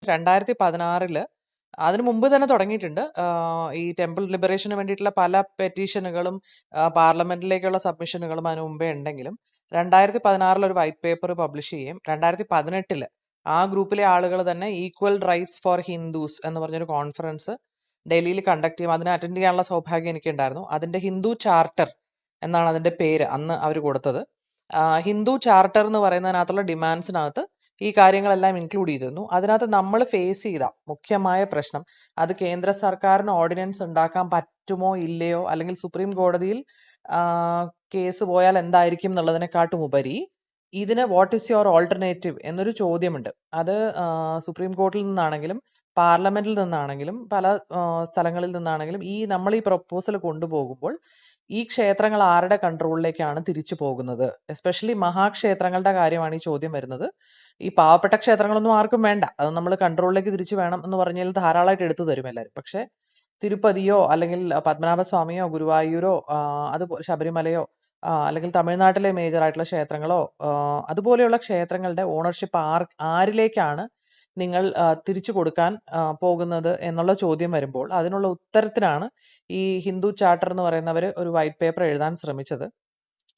2016 അതിനു മുമ്പ് തന്നെ തുടങ്ങിയിട്ടുണ്ട്. ഈ ടെമ്പിൾ ലിബറേഷന് വേണ്ടിയിട്ടുള്ള പല പെറ്റീഷനുകളും പാർലമെന്റിലേക്കുള്ള സബ്മിഷനുകളും അതിനു മുമ്പേ ഉണ്ടെങ്കിലും 2016 ഒരു വൈറ്റ് പേപ്പർ പബ്ലിഷ് ചെയ്യും. 2018 ആ ഗ്രൂപ്പിലെ ആളുകൾ തന്നെ ഈക്വൽ റൈറ്റ്സ് ഫോർ ഹിന്ദുസ് എന്ന് പറഞ്ഞൊരു കോൺഫറൻസ് ഡൽഹിയിൽ കണ്ടക്ട് ചെയ്യും. അതിന് അറ്റൻഡ് ചെയ്യാനുള്ള സൗഭാഗ്യം എനിക്കുണ്ടായിരുന്നു. അതിന്റെ ഹിന്ദു ചാർട്ടർ എന്നാണ് അതിന്റെ പേര് അന്ന് അവർ കൊടുത്തത്. ഹിന്ദു ചാർട്ടർ എന്ന് പറയുന്നതിനകത്തുള്ള ഡിമാൻഡ്സിനകത്ത് ഈ കാര്യങ്ങളെല്ലാം ഇൻക്ലൂഡ് ചെയ്തിരുന്നു. അതിനകത്ത് നമ്മൾ ഫേസ് ചെയ്ത മുഖ്യമായ പ്രശ്നം, അത് കേന്ദ്ര സർക്കാരിന് ഓർഡിനൻസ് ഉണ്ടാക്കാൻ പറ്റുമോ ഇല്ലയോ, അല്ലെങ്കിൽ സുപ്രീം കോടതിയിൽ കേസ് പോയാൽ എന്തായിരിക്കും എന്നുള്ളതിനെക്കാട്ടും ഉപരി ഇതിന് വാട്ട് ഈസ് യുവർ ഓൾട്ടർനേറ്റീവ് എന്നൊരു ചോദ്യമുണ്ട്. അത് സുപ്രീം കോർട്ടിൽ നിന്നാണെങ്കിലും പാർലമെന്റിൽ നിന്നാണെങ്കിലും പല സ്ഥലങ്ങളിൽ നിന്നാണെങ്കിലും നമ്മൾ ഈ പ്രൊപ്പോസൽ കൊണ്ടുപോകുമ്പോൾ ഈ ക്ഷേത്രങ്ങൾ ആരുടെ കൺട്രോളിലേക്കാണ് തിരിച്ചു പോകുന്നത്? എസ്പെഷ്യലി മഹാക്ഷേത്രങ്ങളുടെ കാര്യമാണ് ഈ ചോദ്യം വരുന്നത്. ഈ പാവപ്പെട്ട ക്ഷേത്രങ്ങളൊന്നും ആർക്കും വേണ്ട, അത് നമ്മൾ കൺട്രോളിലേക്ക് തിരിച്ചു വേണം എന്ന് പറഞ്ഞാൽ ധാരാളമായിട്ട് എടുത്തു തരും എല്ലാവരും. പക്ഷെ തിരുപ്പതിയോ അല്ലെങ്കിൽ പത്മനാഭസ്വാമിയോ ഗുരുവായൂരോ അതുപോലെ ശബരിമലയോ അല്ലെങ്കിൽ തമിഴ്നാട്ടിലെ മേജർ ആയിട്ടുള്ള ക്ഷേത്രങ്ങളോ അതുപോലെയുള്ള ക്ഷേത്രങ്ങളുടെ ഓണർഷിപ്പ് ആരിലേക്കാണ് നിങ്ങൾ തിരിച്ചു കൊടുക്കാൻ പോകുന്നത് എന്നുള്ള ചോദ്യം വരുമ്പോൾ അതിനുള്ള ഉത്തരത്തിനാണ് ഈ ഹിന്ദു ചാർട്ടർ എന്ന് പറയുന്നവർ ഒരു വൈറ്റ് പേപ്പർ എഴുതാൻ ശ്രമിച്ചത്.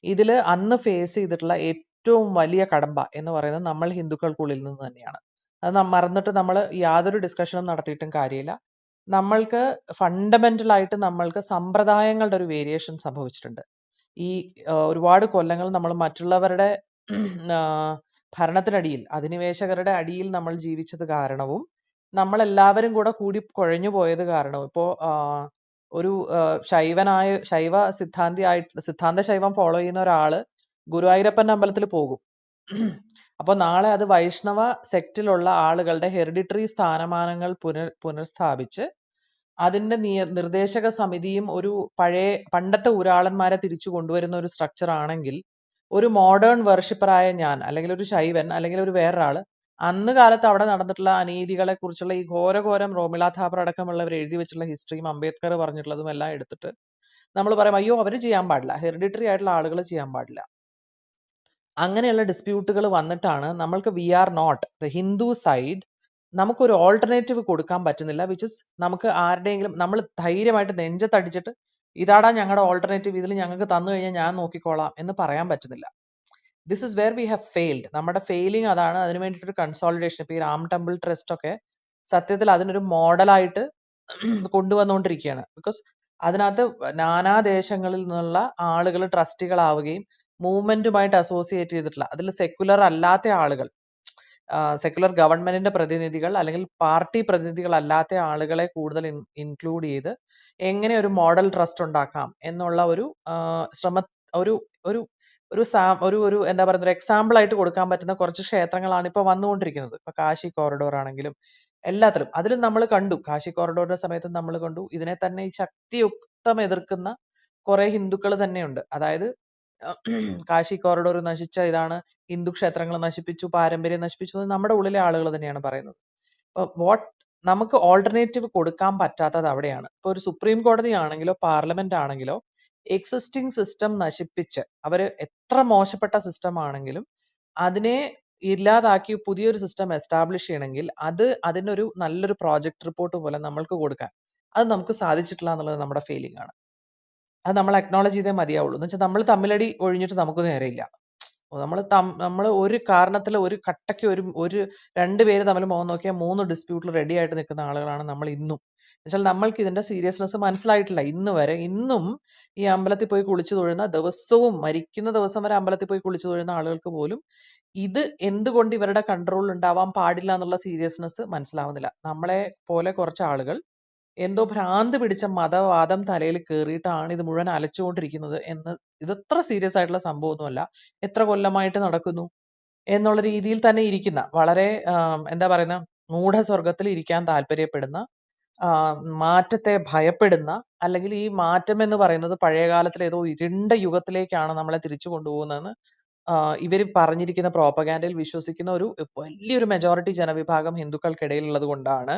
ഇതിൽ അന്ന് ഫേസ് ചെയ്തിട്ടുള്ള ഏറ്റവും വലിയ കടമ്പ എന്ന് പറയുന്നത് നമ്മൾ ഹിന്ദുക്കൾക്കുള്ളിൽ നിന്ന് തന്നെയാണ്. അത് മറന്നിട്ട് നമ്മൾ യാതൊരു ഡിസ്കഷനും നടത്തിയിട്ടും കാര്യമില്ല. നമ്മൾക്ക് ഫണ്ടമെന്റൽ ആയിട്ട് നമ്മൾക്ക് സമ്പ്രദായങ്ങളുടെ ഒരു വേരിയേഷൻ സംഭവിച്ചിട്ടുണ്ട്. ഈ ഒരുപാട് കൊല്ലങ്ങൾ നമ്മൾ മറ്റുള്ളവരുടെ ഭരണത്തിനടിയിൽ, അധിനിവേശകരുടെ അടിയിൽ നമ്മൾ ജീവിച്ചത് കാരണവും നമ്മളെല്ലാവരും കൂടെ കൂടി കുഴഞ്ഞു പോയത് കാരണവും ഇപ്പോ ഒരു ശൈവ സിദ്ധാന്ത ശൈവം ഫോളോ ചെയ്യുന്ന ഒരാള് ഗുരുവായൂരപ്പന്റെ അമ്പലത്തിൽ പോകും. അപ്പൊ നാളെ അത് വൈഷ്ണവ സെക്റ്റിലുള്ള ആളുകളുടെ ഹെറിഡിറ്ററി സ്ഥാനമാനങ്ങൾ പുനഃസ്ഥാപിച്ച് അതിന്റെ നിർദ്ദേശക സമിതിയും ഒരു പണ്ടത്തെ ഊരാളന്മാരെ തിരിച്ചു കൊണ്ടുവരുന്ന ഒരു സ്ട്രക്ചർ ആണെങ്കിൽ ഒരു മോഡേൺ വർഷിപ്പറായ ഞാൻ, അല്ലെങ്കിൽ ഒരു ശൈവൻ, അല്ലെങ്കിൽ ഒരു വേറൊരാള് അന്ന് കാലത്ത് അവിടെ നടന്നിട്ടുള്ള അനീതികളെ കുറിച്ചുള്ള ഈ ഘോരഘോരം റോമിള ഥാപ്പർ അടക്കമുള്ളവർ എഴുതി വെച്ചിട്ടുള്ള ഹിസ്റ്ററിയും അംബേദ്കർ പറഞ്ഞിട്ടുള്ളതും എല്ലാം എടുത്തിട്ട് നമ്മൾ പറയും അയ്യോ അവര് ചെയ്യാൻ പാടില്ല, ഹെറിഡിറ്ററി ആയിട്ടുള്ള ആളുകൾ ചെയ്യാൻ പാടില്ല. അങ്ങനെയുള്ള ഡിസ്പ്യൂട്ടുകൾ വന്നിട്ടാണ് നമ്മൾക്ക് we are not the Hindu side, നമുക്കൊരു ഓൾട്ടർനേറ്റീവ് കൊടുക്കാൻ പറ്റുന്നില്ല. വിച്ച് ഇസ് നമുക്ക് ആരുടെയെങ്കിലും നമ്മൾ ധൈര്യമായിട്ട് നെഞ്ചത്തടിച്ചിട്ട് ഇതാടാ ഞങ്ങളുടെ ഓൾട്ടർനേറ്റീവ്, ഇതിൽ ഞങ്ങൾക്ക് തന്നു കഴിഞ്ഞാൽ ഞാൻ നോക്കിക്കോളാം എന്ന് പറയാൻ പറ്റുന്നില്ല. This is where we have failed. നമ്മുടെ ഫെയിലിംഗ് അതാണ്. അതിന് വേണ്ടിയിട്ടൊരു കൺസോളിഡേഷൻ, ഇപ്പൊ ഈ രാം ടെമ്പിൾ ട്രസ്റ്റ് ഒക്കെ സത്യത്തിൽ അതിനൊരു മോഡലായിട്ട് കൊണ്ടുവന്നുകൊണ്ടിരിക്കുകയാണ്. ബിക്കോസ് അതിനകത്ത് നാനാദേശങ്ങളിൽ നിന്നുള്ള ആളുകൾ ട്രസ്റ്റികളാവുകയും മൂവ്മെന്റുമായിട്ട് അസോസിയേറ്റ് ചെയ്തിട്ടുള്ള, അതിൽ സെക്യുലർ അല്ലാത്ത ആളുകൾ, സെക്യുലർ ഗവൺമെന്റിന്റെ പ്രതിനിധികൾ അല്ലെങ്കിൽ പാർട്ടി പ്രതിനിധികൾ അല്ലാത്ത ആളുകളെ കൂടുതൽ ഇൻക്ലൂഡ് ചെയ്ത് എങ്ങനെ ഒരു മോഡൽ ട്രസ്റ്റ് ഉണ്ടാക്കാം എന്നുള്ള ഒരു ശ്രമ ഒരു ഒരു ഒരു എന്താ പറയുക, ഒരു എക്സാമ്പിൾ ആയിട്ട് കൊടുക്കാൻ പറ്റുന്ന കുറച്ച് ക്ഷേത്രങ്ങളാണ് ഇപ്പൊ വന്നുകൊണ്ടിരിക്കുന്നത്. ഇപ്പൊ കാശി കോറിഡോർ ആണെങ്കിലും എല്ലാത്തിലും അതിലും നമ്മൾ കണ്ടു. കാശി കോറിഡോറിന്റെ സമയത്ത് നമ്മൾ കണ്ടു ഇതിനെ തന്നെ ഈ ശക്തിയുക്തം എതിർക്കുന്ന കുറെ ഹിന്ദുക്കൾ തന്നെയുണ്ട്. അതായത് കാശി കോറിഡോർ നശിച്ച ഇതാണ്, ഹിന്ദു ക്ഷേത്രങ്ങൾ നശിപ്പിച്ചു, പാരമ്പര്യം നശിപ്പിച്ചു എന്ന് നമ്മുടെ ഉള്ളിലെ ആളുകൾ തന്നെയാണ് പറയുന്നത്. നമുക്ക് ഓൾട്ടർനേറ്റീവ് കൊടുക്കാൻ പറ്റാത്തത് അവിടെയാണ്. ഇപ്പൊ ഒരു സുപ്രീം കോടതി ആണെങ്കിലോ പാർലമെന്റ് ആണെങ്കിലോ എക്സിസ്റ്റിംഗ് സിസ്റ്റം നശിപ്പിച്ച്, അവര് എത്ര മോശപ്പെട്ട സിസ്റ്റം ആണെങ്കിലും അതിനെ ഇല്ലാതാക്കി പുതിയൊരു സിസ്റ്റം എസ്റ്റാബ്ലിഷ് ചെയ്യണമെങ്കിൽ അതിനൊരു നല്ലൊരു പ്രോജക്ട് റിപ്പോർട്ട് പോലെ നമ്മൾക്ക് കൊടുക്കാൻ അത് നമുക്ക് സാധിച്ചിട്ടില്ല എന്നുള്ളത് നമ്മുടെ ഫെയിലിംഗ് ആണ്. അത് നമ്മൾ അക്നോളജ് ചെയ്തേ മതിയാവുള്ളൂ. എന്ന് വെച്ചാൽ നമ്മൾ തമ്മിലടി ഒഴിഞ്ഞിട്ട് നമുക്ക് നേരെയില്ല. നമ്മൾ ഒരു കാരണത്തിൽ ഒരു കട്ടയ്ക്ക് ഒരു രണ്ടുപേര് തമ്മിൽ മുഖം നോക്കിയാൽ 3 ഡിസ്പ്യൂട്ടിൽ റെഡി ആയിട്ട് നിൽക്കുന്ന ആളുകളാണ് നമ്മൾ ഇന്നും. എന്നുവെച്ചാൽ നമ്മൾക്ക് ഇതിന്റെ സീരിയസ്നെസ് മനസ്സിലായിട്ടില്ല ഇന്ന് വരെ. ഇന്നും ഈ അമ്പലത്തിൽ പോയി കുളിച്ചു തൊഴുന്ന ദിവസവും, മരിക്കുന്ന ദിവസം വരെ അമ്പലത്തിൽ പോയി കുളിച്ചു തൊഴുന്ന ആളുകൾക്ക് പോലും ഇത് എന്തുകൊണ്ട് ഇവരുടെ കൺട്രോളിൽ ഉണ്ടാവാൻ പാടില്ല എന്നുള്ള സീരിയസ്നെസ് മനസ്സിലാവുന്നില്ല. നമ്മളെ പോലെ കുറച്ച് ആളുകൾ എന്തോ ഭ്രാന്ത് പിടിച്ച മതവാദം തലയിൽ കയറിയിട്ടാണ് ഇത് മുഴുവൻ അലച്ചുകൊണ്ടിരിക്കുന്നത് എന്ന്, ഇതത്ര സീരിയസ് ആയിട്ടുള്ള സംഭവമൊന്നുമല്ല, എത്ര കൊല്ലമായിട്ട് നടക്കുന്നു എന്നുള്ള രീതിയിൽ തന്നെ ഇരിക്കുന്ന, വളരെ എന്താ പറയുന്ന, മൂഢസ്വർഗത്തിൽ ഇരിക്കാൻ താല്പര്യപ്പെടുന്ന, മാറ്റത്തെ ഭയപ്പെടുന്ന, അല്ലെങ്കിൽ ഈ മാറ്റം എന്ന് പറയുന്നത് പഴയ കാലത്തിൽ ഏതോ ഇരുണ്ട യുഗത്തിലേക്കാണ് നമ്മളെ തിരിച്ചു കൊണ്ടുപോകുന്നതെന്ന് ഇവർ പറഞ്ഞിരിക്കുന്ന പ്രോപ്പഗാൻഡയിൽ വിശ്വസിക്കുന്ന വലിയൊരു മെജോറിറ്റി ജനവിഭാഗം ഹിന്ദുക്കൾക്കിടയിലുള്ളത് കൊണ്ടാണ്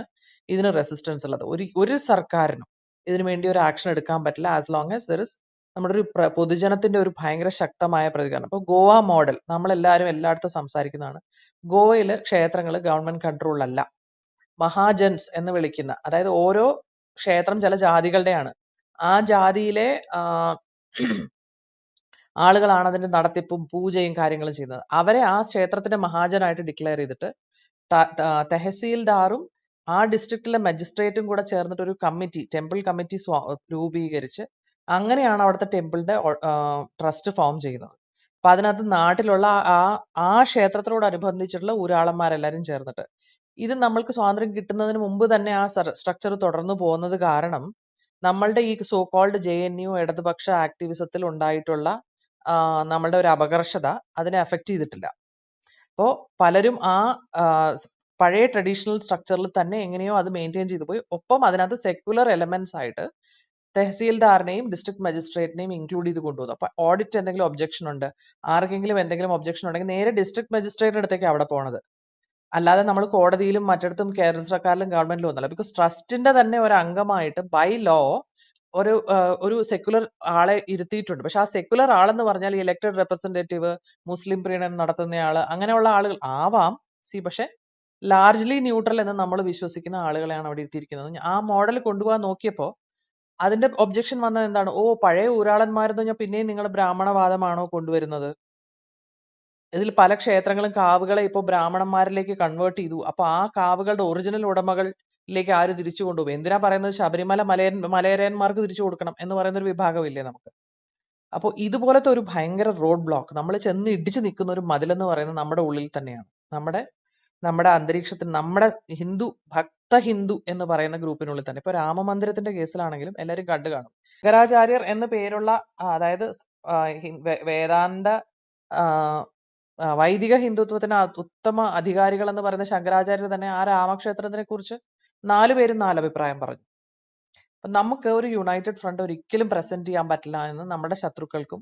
ഇതിന് റെസിസ്റ്റൻസ് ഉള്ളത്. ഒരു സർക്കാരിനും ഇതിനു വേണ്ടി ഒരു ആക്ഷൻ എടുക്കാൻ പറ്റില്ല as long as there is നമ്മുടെ ഒരു പൊതുജനത്തിന്റെ ഒരു ഭയങ്കര ശക്തമായ പ്രതികരണം. ഇപ്പൊ ഗോവ മോഡൽ നമ്മളെല്ലാവരും എല്ലായിടത്തും സംസാരിക്കുന്നതാണ്. ഗോവയിൽ ക്ഷേത്രങ്ങൾ ഗവൺമെന്റ് കൺട്രോളിലല്ല. മഹാജൻസ് എന്ന് വിളിക്കുന്ന, അതായത് ഓരോ ക്ഷേത്രം ചില ജാതികളുടെയാണ്, ആ ജാതിയിലെ ആളുകളാണ് അതിന്റെ നടത്തിപ്പും പൂജയും കാര്യങ്ങളും ചെയ്യുന്നത്. അവരെ ആ ക്ഷേത്രത്തിന്റെ മഹാജനായിട്ട് ഡിക്ലെയർ ചെയ്തിട്ട് തെഹസീൽദാറും ആ ഡിസ്ട്രിക്റ്റിലെ മജിസ്ട്രേറ്റും കൂടെ ചേർന്നിട്ട് ഒരു കമ്മിറ്റി, ടെമ്പിൾ കമ്മിറ്റി രൂപീകരിച്ച് അങ്ങനെയാണ് അവിടുത്തെ ടെമ്പിളിന്റെ ട്രസ്റ്റ് ഫോം ചെയ്യുന്നത്. അപ്പൊ അതിനകത്ത് നാട്ടിലുള്ള ആ ക്ഷേത്രത്തോടനുബന്ധിച്ചിട്ടുള്ള ഊരാളന്മാരെല്ലാരും ചേർന്നിട്ട്, ഇത് നമ്മൾക്ക് സ്വാതന്ത്ര്യം കിട്ടുന്നതിന് മുമ്പ് തന്നെ ആ സ്ട്രക്ചർ തുടർന്നു പോകുന്നത് കാരണം നമ്മളുടെ ഈ സോ കോൾഡ് JNU ഇടതുപക്ഷ ആക്ടിവിസത്തിൽ ഉണ്ടായിട്ടുള്ള നമ്മളുടെ ഒരു അപകർഷത അതിനെ അഫക്റ്റ് ചെയ്തിട്ടില്ല. അപ്പോൾ പലരും ആ പഴയ ട്രഡീഷണൽ സ്ട്രക്ചറിൽ തന്നെ എങ്ങനെയോ അത് മെയിൻറ്റെയിൻ ചെയ്തു പോയി. ഒപ്പം അതിനകത്ത് സെക്യുലർ എലമെന്റ്സ് ആയിട്ട് തെഹസീൽദാറിനെയും ഡിസ്ട്രിക്ട് മജിസ്ട്രേറ്റിനെയും ഇൻക്ലൂഡ് ചെയ്ത് കൊണ്ടുവന്നു. അപ്പൊ ഓഡിറ്റ് എന്തെങ്കിലും ഒബ്ജക്ഷൻ ഉണ്ട്, ആർക്കെങ്കിലും എന്തെങ്കിലും ഒബ്ജക്ഷൻ ഉണ്ടെങ്കിൽ നേരെ ഡിസ്ട്രിക്ട് മജിസ്ട്രേറ്റിന്റെ അടുത്തേക്ക് അവിടെ പോണത്, അല്ലാതെ നമ്മൾ കോടതിയിലും മറ്റിടത്തും കേരള സർക്കാരിലും ഗവൺമെന്റിലും ഒന്നല്ല. ബിക്കോസ് ട്രസ്റ്റിന്റെ തന്നെ ഒരു അംഗമായിട്ട് ബൈ ലോ ഒരു സെക്യുലർ ആളെ ഇരുത്തിയിട്ടുണ്ട്. പക്ഷെ ആ സെക്യുലർ ആളെന്ന് പറഞ്ഞാൽ ഈ ഇലക്ടഡ് റെപ്രസെന്റേറ്റീവ്, മുസ്ലിം പ്രീണനം നടത്തുന്നയാള്, അങ്ങനെയുള്ള ആളുകൾ ആവാം. പക്ഷെ ലാർജ്ലി ന്യൂട്രൽ എന്ന് നമ്മൾ വിശ്വസിക്കുന്ന ആളുകളെയാണ് അവിടെ ഇരുത്തിയിരിക്കുന്നത്. ആ മോഡൽ കൊണ്ടുപോകാൻ നോക്കിയപ്പോ അതിന്റെ ഒബ്ജക്ഷൻ വന്നത് എന്താണ്? പഴയ ഊരാളന്മാരെന്ന് പറഞ്ഞാൽ പിന്നെയും നിങ്ങൾ ബ്രാഹ്മണവാദമാണോ കൊണ്ടുവരുന്നത്? ഇതിൽ പല ക്ഷേത്രങ്ങളും കാവുകളെ ഇപ്പോൾ ബ്രാഹ്മണന്മാരിലേക്ക് കൺവേർട്ട് ചെയ്തു. അപ്പൊ ആ കാവുകളുടെ ഒറിജിനൽ ഉടമകളിലേക്ക് ആര് തിരിച്ചു കൊണ്ടുപോകും? എന്തിനാ പറയുന്നത് ശബരിമല മലയരയന്മാർക്ക് തിരിച്ചു കൊടുക്കണം എന്ന് പറയുന്ന ഒരു വിഭാഗമില്ലേ നമുക്ക്? അപ്പോൾ ഇതുപോലത്തെ ഒരു ഭയങ്കര റോഡ് ബ്ലോക്ക്, നമ്മൾ ചെന്ന് ഇടിച്ചു നിൽക്കുന്ന ഒരു മതിലെന്ന് പറയുന്നത് നമ്മുടെ ഉള്ളിൽ തന്നെയാണ്, നമ്മുടെ അന്തരീക്ഷത്തിൽ, നമ്മുടെ ഭക്ത ഹിന്ദു എന്ന് പറയുന്ന ഗ്രൂപ്പിനുള്ളിൽ തന്നെ. ഇപ്പൊ രാമമന്ദിരത്തിന്റെ കേസിലാണെങ്കിലും എല്ലാവരും കണ്ടു കാണും. ശങ്കരാചാര്യർ എന്ന പേരുള്ള അതായത് വേദാന്ത വൈദിക ഹിന്ദുത്വത്തിന് ഉത്തമ അധികാരികൾ എന്ന് പറയുന്ന ശങ്കരാചാര്യർ തന്നെ ആ രാമക്ഷേത്രത്തിനെ കുറിച്ച് 4 പേരും 4 അഭിപ്രായം പറഞ്ഞു. അപ്പൊ നമുക്ക് ഒരു യുണൈറ്റഡ് ഫ്രണ്ട് ഒരിക്കലും പ്രസന്റ് ചെയ്യാൻ പറ്റില്ല എന്ന് നമ്മുടെ ശത്രുക്കൾക്കും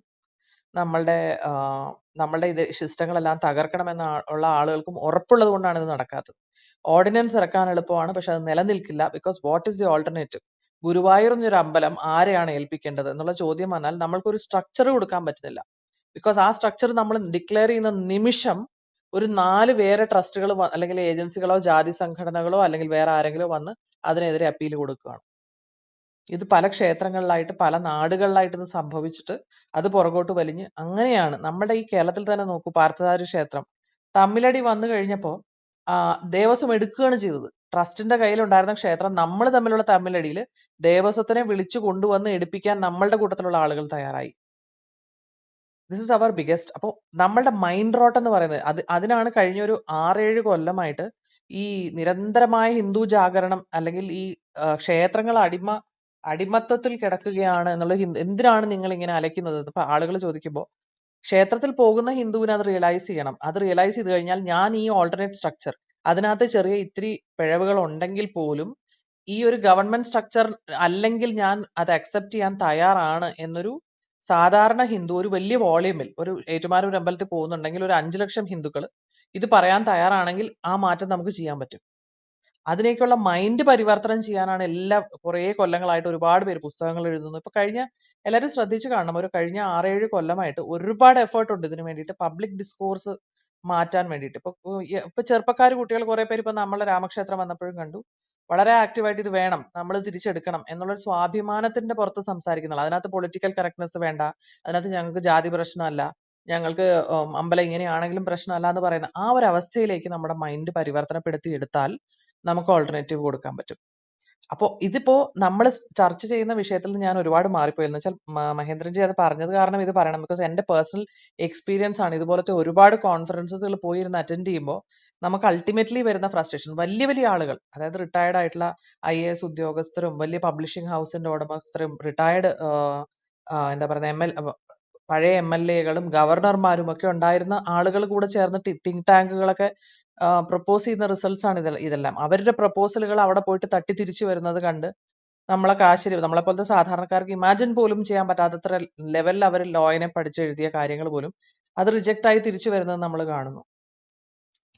നമ്മളുടെ ഇത് സിസ്റ്റങ്ങളെല്ലാം തകർക്കണമെന്ന ഉള്ള ആളുകൾക്കും ഉറപ്പുള്ളത് കൊണ്ടാണ് ഇത് നടക്കാത്തത്. ഓർഡിനൻസ് ഇറക്കാൻ എളുപ്പമാണ്, പക്ഷെ അത് നിലനിൽക്കില്ല. Because what is the alternative? Guruvayur എന്നൊരു അമ്പലം ആരെയാണ് ഏൽപ്പിക്കേണ്ടത് എന്നുള്ള ചോദ്യം വന്നാൽ നമ്മൾക്കൊരു സ്ട്രക്ചർ കൊടുക്കാൻ പറ്റുന്നില്ല. ബിക്കോസ് ആ സ്ട്രക്ചർ നമ്മൾ ഡിക്ലെയർ ചെയ്യുന്ന നിമിഷം ഒരു 4 വേറെ ട്രസ്റ്റുകൾ അല്ലെങ്കിൽ ഏജൻസികളോ ജാതി സംഘടനകളോ അല്ലെങ്കിൽ വേറെ ആരെങ്കിലും വന്ന് അതിനെതിരെ അപ്പീൽ കൊടുക്കുകയാണ്. ഇത് പല ക്ഷേത്രങ്ങളിലായിട്ട് പല നാടുകളിലായിട്ട് ഇത് സംഭവിച്ചിട്ട് അത് പുറകോട്ട് വലിഞ്ഞ് അങ്ങനെയാണ്. നമ്മുടെ ഈ കേരളത്തിൽ തന്നെ നോക്കൂ, പാർത്ഥസാരഥി ക്ഷേത്രം തമ്മിലടി വന്നു കഴിഞ്ഞപ്പോ ദേവസ്വം എടുക്കുകയാണ് ചെയ്തത്. ട്രസ്റ്റിന്റെ കയ്യിലുണ്ടായിരുന്ന ക്ഷേത്രം നമ്മൾ തമ്മിലുള്ള തമ്മിലടിയിൽ ദേവസ്വത്തിനെ വിളിച്ചു കൊണ്ടുവന്ന് എടുപ്പിക്കാൻ നമ്മളുടെ കൂട്ടത്തിലുള്ള ആളുകൾ തയ്യാറായി. This is our biggest. അപ്പോൾ നമ്മളുടെ മൈൻഡ് റോട്ട് എന്ന് പറയുന്നത് അതിനാണ് കഴിഞ്ഞൊരു 6-7 കൊല്ലമായിട്ട് ഈ നിരന്തരമായ ഹിന്ദു ജാഗരണം അല്ലെങ്കിൽ ഈ ക്ഷേത്രങ്ങൾ അടിമത്തത്തിൽ കിടക്കുകയാണ് എന്നുള്ള എന്തിനാണ് നിങ്ങൾ ഇങ്ങനെ അലയ്ക്കുന്നത്? ഇപ്പൊ ആളുകൾ ചോദിക്കുമ്പോൾ ക്ഷേത്രത്തിൽ പോകുന്ന ഹിന്ദുവിന് അത് റിയലൈസ് ചെയ്യണം. അത് റിയലൈസ് ചെയ്ത് കഴിഞ്ഞാൽ ഞാൻ ഈ ഓൾട്ടർനേറ്റ് സ്ട്രക്ചർ അതിനകത്ത് ചെറിയ ഇത്തിരി പിഴവുകൾ ഉണ്ടെങ്കിൽ പോലും ഈ ഒരു ഗവൺമെന്റ് സ്ട്രക്ചർ അല്ലെങ്കിൽ ഞാൻ അത് അക്സെപ്റ്റ് ചെയ്യാൻ തയ്യാറാണ് എന്നൊരു സാധാരണ ഹിന്ദു ഒരു വലിയ വോളിയമിൽ ഒരു ഏറ്റുമാനൂർ അമ്പലത്തിൽ പോകുന്നുണ്ടെങ്കിൽ ഒരു 5 ലക്ഷം ഹിന്ദുക്കൾ ഇത് പറയാൻ തയ്യാറാണെങ്കിൽ ആ മാറ്റം നമുക്ക് ചെയ്യാൻ പറ്റും. അതിനേക്കുള്ള മൈൻഡ് പരിവർത്തനം ചെയ്യാനാണ് കുറേ കൊല്ലങ്ങളായിട്ട് ഒരുപാട് പേര് പുസ്തകങ്ങൾ എഴുതുന്നു. ഇപ്പൊ എല്ലാവരും ശ്രദ്ധിച്ചു കാണണം, ഒരു കഴിഞ്ഞ 6-7 കൊല്ലമായിട്ട് ഒരുപാട് എഫേർട്ട് ഉണ്ട് ഇതിനു വേണ്ടിയിട്ട്, പബ്ലിക് ഡിസ്കോഴ്സ് മാറ്റാൻ വേണ്ടിയിട്ട്. ഇപ്പൊ ചെറുപ്പക്കാർ കുട്ടികൾ കുറെ പേര് ഇപ്പൊ നമ്മളെ രാമക്ഷേത്രം വന്നപ്പോഴും കണ്ടു വളരെ ആക്റ്റീവായിട്ട് ഇത് വേണം, നമ്മൾ തിരിച്ചെടുക്കണം എന്നുള്ളൊരു സ്വാഭിമാനത്തിന്റെ പുറത്ത് സംസാരിക്കുന്നുള്ളൂ. അതിനകത്ത് പൊളിറ്റിക്കൽ കറക്റ്റ്നെസ് വേണ്ട, അതിനകത്ത് ഞങ്ങൾക്ക് ജാതി പ്രശ്നമല്ല, ഞങ്ങൾക്ക് അമ്പലം ഇങ്ങനെയാണെങ്കിലും പ്രശ്നമല്ല എന്ന് പറയുന്ന ആ ഒരു അവസ്ഥയിലേക്ക് നമ്മുടെ മൈൻഡ് പരിവർത്തനപ്പെടുത്തി എടുത്താൽ നമുക്ക് ഓൾട്ടർനേറ്റീവ് കൊടുക്കാൻ പറ്റും. അപ്പോൾ ഇതിപ്പോ നമ്മൾ ചർച്ച ചെയ്യുന്ന വിഷയത്തിൽ ഞാൻ ഒരുപാട് മാറിപ്പോയി എന്ന് വെച്ചാൽ മഹേന്ദ്രൻജി അത് പറഞ്ഞത് കാരണം ഇത് പറയണം. ബിക്കോസ് എന്റെ പേഴ്സണൽ എക്സ്പീരിയൻസ് ആണ്. ഇതുപോലത്തെ ഒരുപാട് കോൺഫറൻസുകൾ പോയിരുന്ന് അറ്റൻഡ് ചെയ്യുമ്പോൾ നമുക്ക് അൾട്ടിമേറ്റ്ലി വരുന്ന ഫ്രസ്ട്രേഷൻ, വലിയ വലിയ ആളുകൾ, അതായത് റിട്ടയർഡ് ആയിട്ടുള്ള IAS ഉദ്യോഗസ്ഥരും വലിയ പബ്ലിഷിംഗ് ഹൗസിന്റെ ഉടമസ്ഥരും റിട്ടയർഡ് എന്താ പറയുക പഴയ MLAകളും ഗവർണർമാരും ഒക്കെ ഉണ്ടായിരുന്ന ആളുകൾ കൂടെ ചേർന്നിട്ട് തിങ്ക് ടാങ്കുകളൊക്കെ പ്രപ്പോസ് ചെയ്യുന്ന റിസൾട്ട്സ് ആണ് ഇതെല്ലാം. അവരുടെ പ്രപ്പോസലുകൾ അവിടെ പോയിട്ട് തട്ടി തിരിച്ചു വരുന്നത് കണ്ട് നമ്മളെ പോലത്തെ സാധാരണക്കാർക്ക് ഇമാജിൻ പോലും ചെയ്യാൻ പറ്റാത്തത്ര ലെവലിൽ അവർ ലോയിനെ പഠിച്ചെഴുതിയ കാര്യങ്ങൾ പോലും അത് റിജക്റ്റ് ആയി തിരിച്ചു വരുന്നത് നമ്മൾ കാണുന്നു.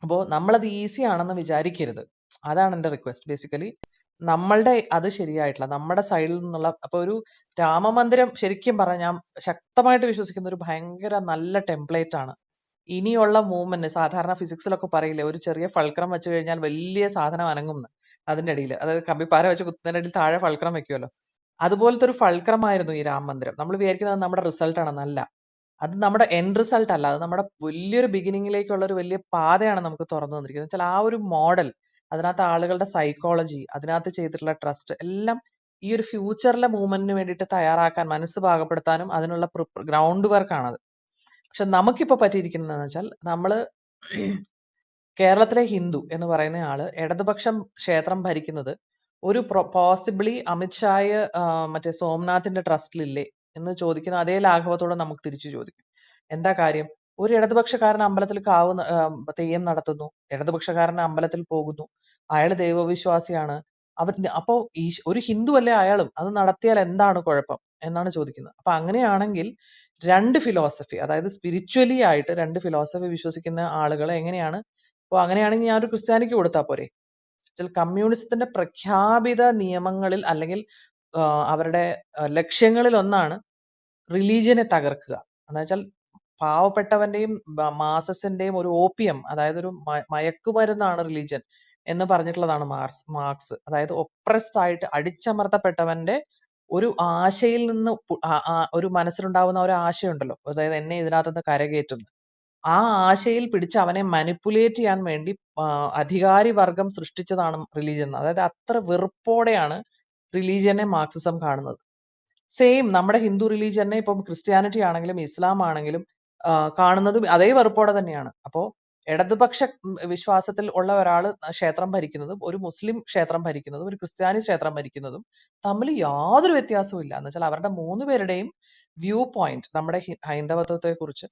അപ്പോൾ നമ്മളത് ഈസി ആണെന്ന് വിചാരിക്കരുത്. അതാണ് എന്റെ റിക്വസ്റ്റ്. ബേസിക്കലി നമ്മളുടെ അത് ശരിയായിട്ടില്ല, നമ്മുടെ സൈഡിൽ നിന്നുള്ള. അപ്പൊ ഒരു രാമമന്ദിരം ശരിക്കും പറഞ്ഞാൽ ഞാൻ ശക്തമായിട്ട് വിശ്വസിക്കുന്ന ഒരു ഭയങ്കര നല്ല ടെംപ്ലേറ്റ് ആണ്. ഇനിയുള്ള മൂവ്മെന്റ് സാധാരണ ഫിസിക്സിലൊക്കെ പറയില്ലേ, ഒരു ചെറിയ ഫൾക്രം വെച്ച് കഴിഞ്ഞാൽ വലിയ സാധനം അനങ്ങുന്നു. അതിന്റെ അടിയിൽ, അതായത് കമ്പിപ്പാര വെച്ച് കുത്തുന്നതിന്റെ അടിയിൽ താഴെ ഫൾക്രം വെക്കുമല്ലോ, അതുപോലത്തെ ഒരു ഫൾക്രമായിരുന്നു ഈ രാം മന്ദിരം. നമ്മൾ വിചാരിക്കുന്നത് നമ്മുടെ റിസൾട്ട് ആണെന്നല്ല, അത് നമ്മുടെ എൻഡ് റിസൾട്ട് അല്ല, അത് നമ്മുടെ വലിയൊരു ബിഗിനിങ്ങിലേക്കുള്ള ഒരു വലിയ പാതയാണ് നമുക്ക് തുറന്നു തന്നിരിക്കുന്നത്. വെച്ചാൽ ആ ഒരു മോഡൽ, അതിനകത്ത് ആളുകളുടെ സൈക്കോളജി, അതിനകത്ത് ചെയ്തിട്ടുള്ള ട്രസ്റ്റ് എല്ലാം ഈ ഒരു ഫ്യൂച്ചറിലെ മൂവ്മെന്റിന് വേണ്ടിയിട്ട് തയ്യാറാക്കാൻ, മനസ്സ് പാകപ്പെടുത്താനും അതിനുള്ള ഗ്രൗണ്ട് വർക്കാണത്. പക്ഷെ നമുക്കിപ്പോ പറ്റിയിരിക്കുന്നതെന്ന് വെച്ചാൽ, നമ്മള് കേരളത്തിലെ ഹിന്ദു എന്ന് പറയുന്ന ആള് ഇടതുപക്ഷം ക്ഷേത്രം ഭരിക്കുന്നത് ഒരു പോസിബിളി അമിത്ഷായ് മറ്റേ സോംനാഥിന്റെ ട്രസ്റ്റിലില്ലേ എന്ന് ചോദിക്കുന്ന അതേ ലാഘവത്തോടെ നമുക്ക് തിരിച്ചു ചോദിക്കും. എന്താ കാര്യം? ഒരു ഇടതുപക്ഷക്കാരൻ അമ്പലത്തിൽ തെയ്യം നടത്തുന്നു, ഇടതുപക്ഷക്കാരൻ അമ്പലത്തിൽ പോകുന്നു, അയാൾ ദൈവവിശ്വാസിയാണ്. അപ്പോ ഒരു ഹിന്ദു അല്ലേ അയാളും, അത് നടത്തിയാൽ എന്താണ് കുഴപ്പം എന്നാണ് ചോദിക്കുന്നത്. അപ്പൊ അങ്ങനെയാണെങ്കിൽ രണ്ട് ഫിലോസഫി, അതായത് സ്പിരിച്വലി ആയിട്ട് രണ്ട് ഫിലോസഫി വിശ്വസിക്കുന്ന ആളുകളെ എങ്ങനെയാണ്, അപ്പൊ അങ്ങനെയാണെങ്കിൽ ഞാൻ ഒരു ക്രിസ്ത്യാനിക്ക് കൊടുത്താൽ പോരെ? കമ്മ്യൂണിസത്തിന്റെ പ്രഖ്യാപിത നിയമങ്ങളിൽ അല്ലെങ്കിൽ അവരുടെ ലക്ഷ്യങ്ങളിൽ ഒന്നാണ് റിലീജിയനെ തകർക്കുക. എന്നുവെച്ചാൽ പാവപ്പെട്ടവന്റെയും മാസസിന്റെയും ഒരു ഓപ്പിയം, അതായത് ഒരു മയക്കുമരുന്നാണ് റിലീജിയൻ എന്ന് പറഞ്ഞിട്ടുള്ളതാണ് മാർക്സ്. അതായത് ഒപ്രസ്ഡ് ആയിട്ട് അടിച്ചമർത്തപ്പെട്ടവന്റെ ഒരു ആശയിൽ നിന്ന് ഒരു മനസ്സിലുണ്ടാവുന്ന ഒരു ആശയുണ്ടല്ലോ, അതായത് എന്നെ ഇതിനകത്തുനിന്ന് കരകയറ്റുന്നു, ആ ആശയിൽ പിടിച്ച് അവനെ മാനിപ്പുലേറ്റ് ചെയ്യാൻ വേണ്ടി അധികാരി വർഗം സൃഷ്ടിച്ചതാണ് റിലീജിയൻ. അതായത് അത്ര വെറുപ്പോടെയാണ് റിലീജിയനെ മാർക്സിസം കാണുന്നത്. സെയിം നമ്മുടെ ഹിന്ദു റിലീജിയനെ ഇപ്പം ക്രിസ്ത്യാനിറ്റി ആണെങ്കിലും ഇസ്ലാം ആണെങ്കിലും കാണുന്നതും അതേ വെറുപ്പോടെ തന്നെയാണ്. അപ്പോ ഇടതുപക്ഷ വിശ്വാസത്തിൽ ഉള്ള ഒരാൾ ക്ഷേത്രം ഭരിക്കുന്നതും ഒരു മുസ്ലിം ക്ഷേത്രം ഭരിക്കുന്നതും ഒരു ക്രിസ്ത്യാനി ക്ഷേത്രം ഭരിക്കുന്നതും തമ്മിൽ യാതൊരു വ്യത്യാസവും ഇല്ല. എന്ന് വെച്ചാൽ അവരുടെ മൂന്ന് പേരുടെയും വ്യൂ പോയിന്റ് നമ്മുടെ ഹൈന്ദവത്വത്തെ കുറിച്ച്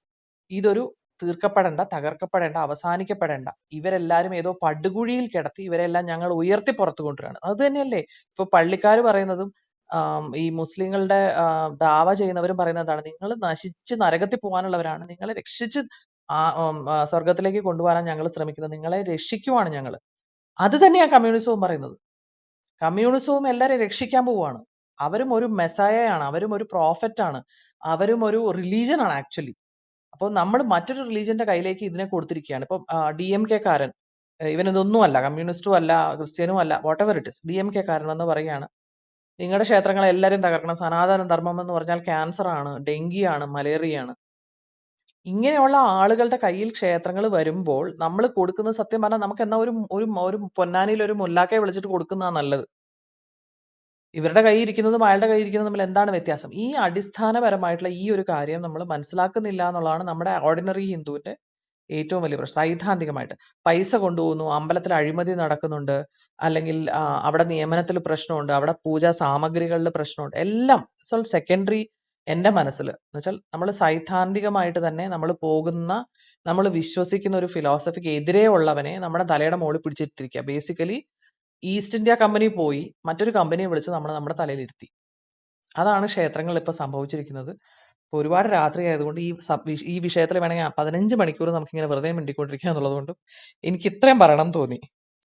ഇതൊരു തീർക്കപ്പെടേണ്ട, തകർക്കപ്പെടേണ്ട, അവസാനിക്കപ്പെടേണ്ട, ഇവരെല്ലാരും ഏതോ പടുകുഴിയിൽ കിടത്തി ഇവരെല്ലാം ഞങ്ങൾ ഉയർത്തി പുറത്തു കൊണ്ടുവരാണ്. അത് തന്നെയല്ലേ ഇപ്പൊ പള്ളിക്കാർ പറയുന്നതും ഈ മുസ്ലിങ്ങളുടെ ദാവ ചെയ്യുന്നവരും പറയുന്നതാണ്, നിങ്ങൾ നശിച്ച് നരകത്തിൽ പോകാനുള്ളവരാണ്, നിങ്ങളെ രക്ഷിച്ച് സ്വർഗത്തിലേക്ക് കൊണ്ടുപോകാനാണ് ഞങ്ങൾ ശ്രമിക്കുന്നത്, നിങ്ങളെ രക്ഷിക്കുവാണ് ഞങ്ങൾ. അത് തന്നെയാണ് കമ്മ്യൂണിസവും പറയുന്നത്. കമ്മ്യൂണിസവും എല്ലാവരെയും രക്ഷിക്കാൻ പോവുകയാണ്. അവരും ഒരു മെസ്സായയാണ്, അവരും ഒരു പ്രോഫറ്റ് ആണ്, അവരും ഒരു റിലീജൻ ആണ് ആക്ച്വലി. അപ്പോൾ നമ്മൾ മറ്റൊരു റിലീജിയന്റെ കയ്യിലേക്ക് ഇതിനെ കൊടുത്തിരിക്കുകയാണ്. ഇപ്പം DMK കാരൻ, ഇവൻ ഇതൊന്നും അല്ല, കമ്മ്യൂണിസ്റ്റും അല്ല, ക്രിസ്ത്യനും അല്ല, what ever it is, DMK കാരൻ എന്ന് പറയുകയാണ്, നിങ്ങളുടെ ക്ഷേത്രങ്ങളെ എല്ലാവരും തകർക്കണം, സനാതന ധർമ്മം എന്ന് പറഞ്ഞാൽ ക്യാൻസർ ആണ്, ഡെങ്കിയാണ്, മലേറിയയാണ്. ഇങ്ങനെയുള്ള ആളുകളുടെ കയ്യിൽ ക്ഷേത്രങ്ങൾ വരുമ്പോൾ നമ്മൾ കൊടുക്കുന്ന, സത്യം പറഞ്ഞാൽ നമുക്ക് എന്നാ ഒരു പൊന്നാനിയിൽ ഒരു മുല്ലാക്കയെ വിളിച്ചിട്ട് കൊടുക്കുന്നതാണ് നല്ലത്. ഇവരുടെ കയ്യിൽ ഇരിക്കുന്നതും അയാളുടെ കയ്യിൽ ഇരിക്കുന്നതും തമ്മിൽ എന്താണ് വ്യത്യാസം? ഈ അടിസ്ഥാനപരമായിട്ടുള്ള ഈ ഒരു കാര്യം നമ്മൾ മനസ്സിലാക്കുന്നില്ല എന്നുള്ളതാണ് നമ്മുടെ ഓർഡിനറി ഹിന്ദുവിന്റെ ഏറ്റവും വലിയ പ്രശ്നം. സൈദ്ധാന്തികമായിട്ട് പൈസ കൊണ്ടുപോകുന്നു, അമ്പലത്തിൽ അഴിമതി നടക്കുന്നുണ്ട്, അല്ലെങ്കിൽ അവിടെ നിയമനത്തിൽ പ്രശ്നമുണ്ട്, അവിടെ പൂജാ സാമഗ്രികളിൽ പ്രശ്നമുണ്ട്, എല്ലാം സെക്കൻഡറി എന്റെ മനസ്സിൽ. എന്ന് വെച്ചാൽ നമ്മൾ സൈദ്ധാന്തികമായിട്ട് തന്നെ നമ്മൾ വിശ്വസിക്കുന്ന ഒരു ഫിലോസഫിക്ക് എതിരെ ഉള്ളവനെ നമ്മുടെ തലയുടെ മുകളിൽ പിടിച്ചിട്ടിരിക്കുക. ബേസിക്കലി ഈസ്റ്റ് ഇന്ത്യ കമ്പനി പോയി മറ്റൊരു കമ്പനിയെ വിളിച്ച് നമ്മുടെ തലയിലിരുത്തി. അതാണ് ക്ഷേത്രങ്ങളിൽ ഇപ്പൊ സംഭവിച്ചിരിക്കുന്നത്. ഇപ്പൊ ഒരുപാട് രാത്രി ആയതുകൊണ്ട് ഈ വിഷയത്തിൽ വേണമെങ്കിൽ 15 മണിക്കൂർ നമുക്കിങ്ങനെ വെറുതെ മിണ്ടിക്കൊണ്ടിരിക്കുക എന്നുള്ളത് കൊണ്ട് എനിക്ക് ഇത്രയും പറയണം തോന്നി.